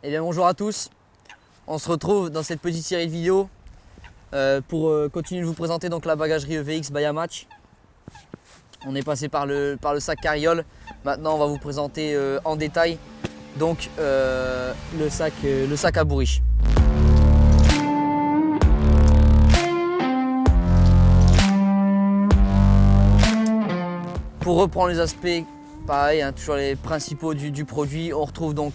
Eh bien bonjour à tous, on se retrouve dans cette petite série de vidéos pour continuer de vous présenter donc la bagagerie EVX by Yamaha. On est passé par le sac carriole, maintenant on va vous présenter en détail donc le sac à bourriche. Pour reprendre les aspects, pareil, hein, toujours les principaux du produit, on retrouve donc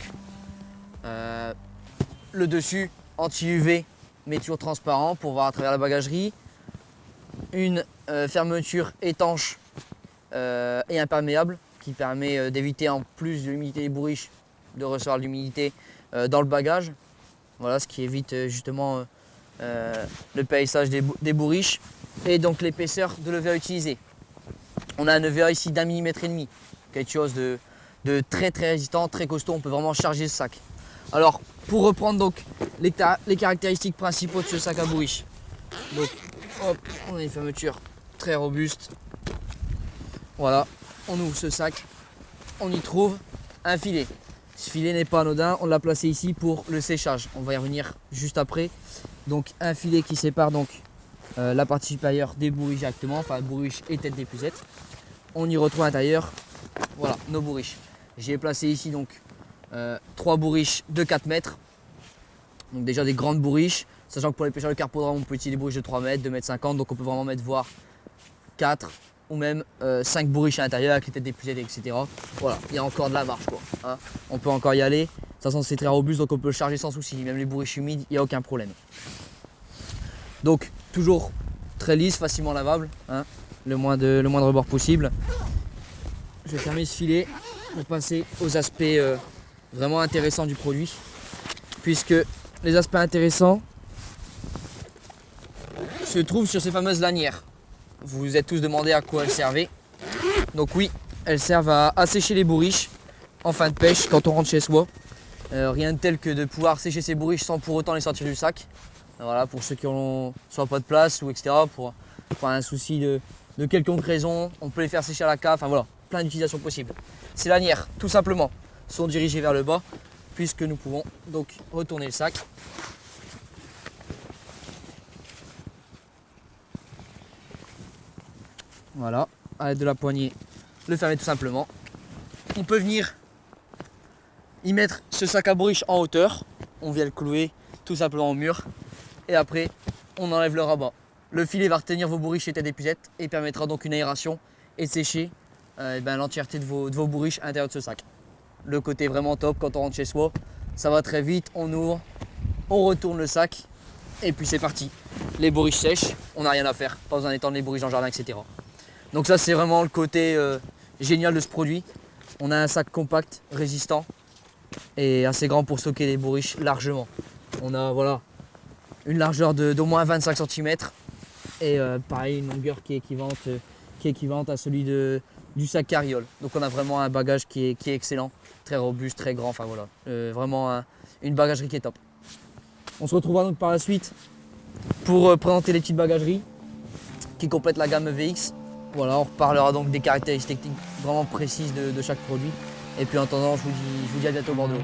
le dessus anti-UV mais toujours transparent pour voir à travers la bagagerie, une fermeture étanche et imperméable qui permet d'éviter en plus de l'humidité des bourriches de recevoir de l'humidité dans le bagage, voilà, ce qui évite justement le périssage des bourriches et donc l'épaisseur de l'EVA utilisé. On a un EVA ici d'1,5 mm, quelque chose de très résistant, très costaud, on peut vraiment charger ce sac. Alors pour reprendre donc les caractéristiques principaux de ce sac à bourriche, donc hop, on a une fermeture très robuste, voilà, on ouvre ce sac, on y trouve un filet. Ce filet n'est pas anodin, on l'a placé ici pour le séchage, on va y revenir juste après. Donc un filet qui sépare donc la partie supérieure des bourriches directement, enfin bourriches et tête d'épuisette. On y retrouve à l'intérieur, voilà, nos bourriches. J'ai placé ici donc 3 bourriches de 4 mètres, donc déjà des grandes bourriches, sachant que pour les pêcheurs de carpodrome on peut utiliser des bourriches de 3 mètres, 2,50 m, donc on peut vraiment mettre voire 4 ou même 5 bourriches à l'intérieur avec les têtes d'épuisette, etc. Voilà, il y a encore de la marge quoi, hein. On peut encore y aller, de toute façon c'est très robuste donc on peut le charger sans souci, même les bourriches humides, il n'y a aucun problème. Donc toujours très lisse, facilement lavable, hein, le moins de rebord possible. Je vais fermer ce filet pour passer aux aspects vraiment intéressants du produit, puisque les aspects intéressants se trouvent sur ces fameuses lanières. Vous vous êtes tous demandé à quoi elles servaient. Donc oui, elles servent à sécher les bourriches en fin de pêche quand on rentre chez soi. Rien de tel que de pouvoir sécher ses bourriches sans pour autant les sortir du sac. Voilà, pour ceux qui n'ont soit pas de place ou etc. Pour un souci de quelconque raison, on peut les faire sécher à la cave. Enfin voilà, plein d'utilisations possibles. Ces lanières, tout simplement, sont dirigées vers le bas, puisque nous pouvons donc retourner le sac. Voilà, à l'aide de la poignée, le fermer tout simplement. On peut venir y mettre ce sac à bourriche en hauteur. On vient le clouer tout simplement au mur. Et après, on enlève le rabat. Le filet va retenir vos bourriches et têtes d'épuisette et permettra donc une aération et de sécher l'entièreté de vos bourriches à l'intérieur de ce sac. Le côté vraiment top quand on rentre chez soi, ça va très vite, on ouvre, on retourne le sac et puis c'est parti. Les bourriches sèches, on n'a rien à faire, pas besoin d'étendre les bourriches dans le jardin, etc. Donc ça c'est vraiment le côté génial de ce produit. On a un sac compact, résistant et assez grand pour stocker les bourriches largement. On a voilà, une largeur d'au moins 25 cm et pareil une longueur qui est équivalente à celui du sac carriole. Donc on a vraiment un bagage qui est excellent, très robuste, très grand, enfin voilà, vraiment une bagagerie qui est top. On se retrouvera donc par la suite pour présenter les petites bagageries qui complètent la gamme EVX. Voilà, on reparlera donc des caractéristiques techniques vraiment précises de chaque produit. Et puis en attendant, je vous dis à bientôt Bordeaux.